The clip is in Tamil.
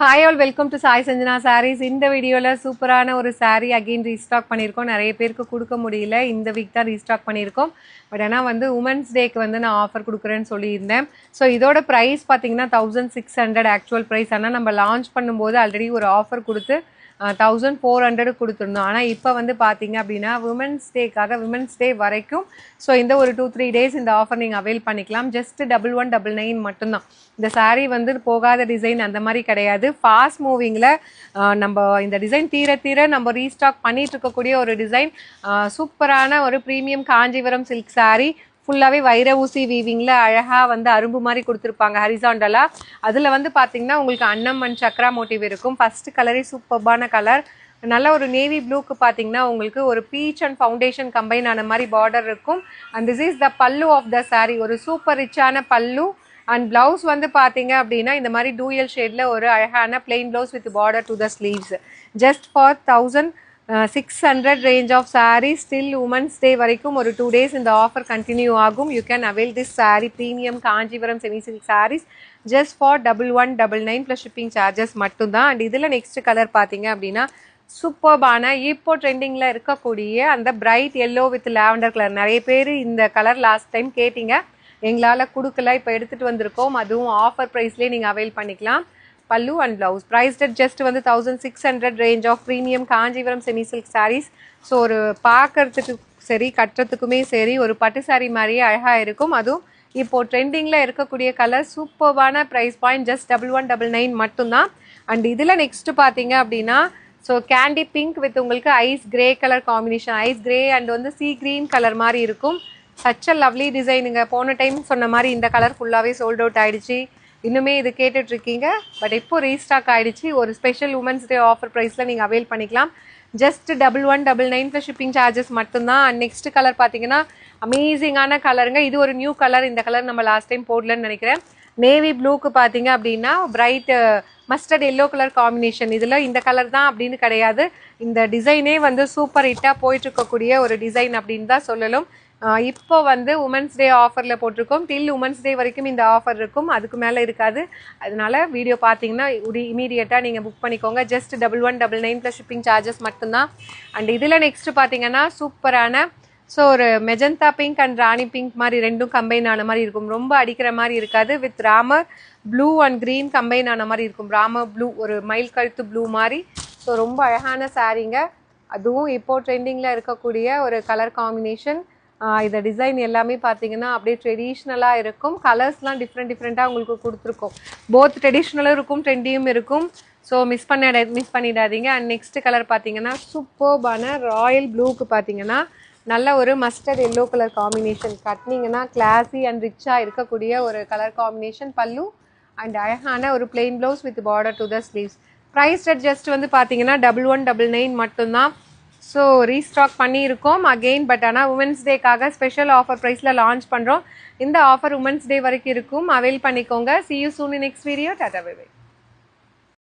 Hi all, welcome to Sai Sanjana Sarees. இந்த வீடியோல சூப்பரான ஒரு saree again ரீஸ்டாக் பண்ணியிருக்கோம். நிறைய பேருக்கு கொடுக்க முடியல, இந்த வீக் தான் ரீஸ்டாக் பண்ணியிருக்கோம். பட் ஆனால் வந்து உமன்ஸ் டேக்கு வந்து நான் ஆஃபர் கொடுக்குறேன்னு சொல்லியிருந்தேன். ஸோ இதோட ப்ரைஸ் பார்த்தீங்கன்னா 1600 ஆக்சுவல் ப்ரைஸ். ஆனால் நம்ம லான்ச் பண்ணும்போது ஆல்ரெடி ஒரு ஆஃபர் கொடுத்து 1400 கொடுத்துருந்தோம். ஆனால் இப்போ வந்து பார்த்தீங்க அப்படின்னா விமன்ஸ் டே வரைக்கும் ஸோ இந்த ஒரு 2-3 டேஸ் இந்த ஆஃபர் நீங்கள் அவைல் பண்ணிக்கலாம். ஜஸ்ட் 1199 மட்டும்தான். இந்த சாரீ வந்து போகாத டிசைன் அந்த மாதிரி கிடையாது. ஃபாஸ்ட் மூவிங்கில் நம்ம இந்த டிசைன் தீர நம்ம ரீஸ்டாக் பண்ணிட்டு இருக்கக்கூடிய ஒரு டிசைன். சூப்பரான ஒரு ப்ரீமியம் காஞ்சிபுரம் சில்க் சாரீ. ஃபுல்லாகவே வைர ஊசி வீவிங்கில் அழகாக வந்து அரும்பு மாதிரி கொடுத்துருப்பாங்க ஹரிசாண்டலாக. அதில் வந்து பார்த்தீங்கன்னா உங்களுக்கு அன்னம் அண்ட் சக்ரா மோட்டிவ் இருக்கும். ஃபஸ்ட்டு கலரே சூப்பர்பான கலர். நல்ல ஒரு நேவி ப்ளூக்கு பார்த்தீங்கன்னா உங்களுக்கு ஒரு பீச் அண்ட் ஃபவுண்டேஷன் கம்பைன் ஆன மாதிரி பார்டர் இருக்கும். அண்ட் திஸ் இஸ் த பல்லு ஆஃப் த சாரீ. ஒரு சூப்பர் ரிச்சான பல்லு. அண்ட் பிளவுஸ் வந்து பார்த்தீங்க அப்படின்னா இந்த மாதிரி டூயல் ஷேடில் ஒரு அழகான plain blouse with border to the sleeves. Just for 1600 range of saree. Still women's day வரைக்கும் ஒரு 2 days இந்த ஆஃபர் கண்டினியூ ஆகும். You can avail this saree premium Kanchipuram semi silk sarees just for 1199 plus shipping charges மட்டும்தான். அண்ட் இதில் நெக்ஸ்ட் கலர் பார்த்தீங்க அப்படின்னா சூப்பர்பான இப்போ ட்ரெண்டிங்கில் இருக்கக்கூடிய அந்த bright yellow with lavender colour. நிறைய பேர் இந்த கலர் லாஸ்ட் டைம் கேட்டிங்க, எங்களால் கொடுக்கல, இப்போ எடுத்துகிட்டு வந்திருக்கோம். அதுவும் ஆஃபர் ப்ரைஸ்லேயே நீங்கள் அவைல் பண்ணிக்கலாம். பல்லு அண்ட் பிளவுஸ் ப்ரைஸ்ட் ஜஸ்ட் வந்து 1600 range of premium Kanchipuram semi silk sarees. So ஒரு பார்க்கறதுக்கு சரி கட்டுறதுக்குமே சரி ஒரு பட்டு சாரீ மாதிரியே அழகாக இருக்கும். அதுவும் இப்போது ட்ரெண்டிங்கில் இருக்கக்கூடிய கலர். சூப்பர்வான ப்ரைஸ் பாயிண்ட் ஜஸ்ட் 1199 மட்டும்தான். அண்ட் இதில் நெக்ஸ்ட்டு பார்த்தீங்க அப்படின்னா ஸோ கேண்டி பிங்க் வித் உங்களுக்கு ice grey colour combination. Ice grey and வந்து சீ கிரீன் கலர் மாதிரி இருக்கும். சச் அ லவ்லி டிசைனுங்க. போன டைம் சொன்ன மாதிரி இந்த கலர் ஃபுல்லாகவே சோல்ட் அவுட் ஆகிடுச்சு. இன்னுமே இது கேட்டுட்ருக்கீங்க, பட் இப்போ ரீஸ்டாக் ஆகிடுச்சு. ஒரு ஸ்பெஷல் உமன்ஸ் டே ஆஃபர் ப்ரைஸில் நீங்கள் அவைல் பண்ணிக்கலாம். ஜஸ்ட் 1199 ப்ளஸ் ஷிப்பிங் சார்ஜஸ் மட்டும்தான். அண்ட் நெக்ஸ்ட் கலர் பார்த்தீங்கன்னா அமேசிங்கான கலருங்க. இது ஒரு நியூ கலர். இந்த கலர் நம்ம லாஸ்ட் டைம் போடலன்னு நினைக்கிறேன். நேவி ப்ளூக்கு பார்த்தீங்க அப்படின்னா bright mustard yellow colour combination. இதில் இந்த கலர் தான் அப்படின்னு கிடையாது. இந்த டிசைனே வந்து சூப்பர் ஹிட்டாக போயிட்டுருக்கக்கூடிய ஒரு டிசைன் அப்படின்னு தான் சொல்லணும். இப்போ வந்து உமன்ஸ் டே ஆஃபரில் போட்டிருக்கோம். டில் உமன்ஸ் டே வரைக்கும் இந்த ஆஃபர் இருக்கும், அதுக்கு மேலே இருக்காது. அதனால வீடியோ பார்த்தீங்கன்னா இமீடியட்டாக நீங்கள் புக் பண்ணிக்கோங்க. ஜஸ்ட் 1199 ப்ளஸ் ஷிப்பிங் சார்ஜஸ் மட்டும்தான். அண்ட் இதில் நெக்ஸ்ட்டு பார்த்தீங்கன்னா சூப்பரான ஸோ ஒரு magenta pink and Rani pink மாதிரி ரெண்டும் கம்பைன் ஆன மாதிரி இருக்கும். ரொம்ப அடிக்கிற மாதிரி இருக்காது. With Ramar blue and green combine ஆன மாதிரி இருக்கும். ராமர் ப்ளூ ஒரு மயில் கழுத்து ப்ளூ மாதிரி. ஸோ ரொம்ப அழகான சாரீங்க. அதுவும் இப்போது ட்ரெண்டிங்கில் இருக்கக்கூடிய ஒரு கலர் காம்பினேஷன். இந்த டிசைன் எல்லாமே பார்த்தீங்கன்னா அப்படியே ட்ரெடிஷ்னலாக இருக்கும். கலர்ஸ்லாம் டிஃப்ரெண்ட்டாக உங்களுக்கு கொடுத்துருக்கோம். போத் ட்ரெடிஷ்னலும் இருக்கும், ட்ரெண்டியும் இருக்கும். ஸோ மிஸ் பண்ணிடாதீங்க. அண்ட் நெக்ஸ்ட் கலர் பார்த்தீங்கன்னா சூப்பர்பான ராயல் ப்ளூக்கு பார்த்தீங்கன்னா நல்ல ஒரு மஸ்டர்ட் எல்லோ கலர் காம்பினேஷன். கட்டினீங்கன்னா கிளாஸி அண்ட் ரிச்சாக இருக்கக்கூடிய ஒரு கலர் காம்பினேஷன். பல்லு அண்ட் அழகான ஒரு plain blouse with border to the sleeves. Price just வந்து பார்த்தீங்கன்னா 1199 மட்டும்தான். ஸோ ரீஸ்டாக் பண்ணியிருக்கோம் அகெயின். பட் ஆனால் உமன்ஸ் டேக்காக ஸ்பெஷல் ஆஃபர் ப்ரைஸில் லான்ச் பண்ணுறோம். இந்த ஆஃபர் உமன்ஸ் டே வரைக்கும் இருக்கும். அவைல் பண்ணிக்கோங்க. See you soon in next video. Tata, bye bye.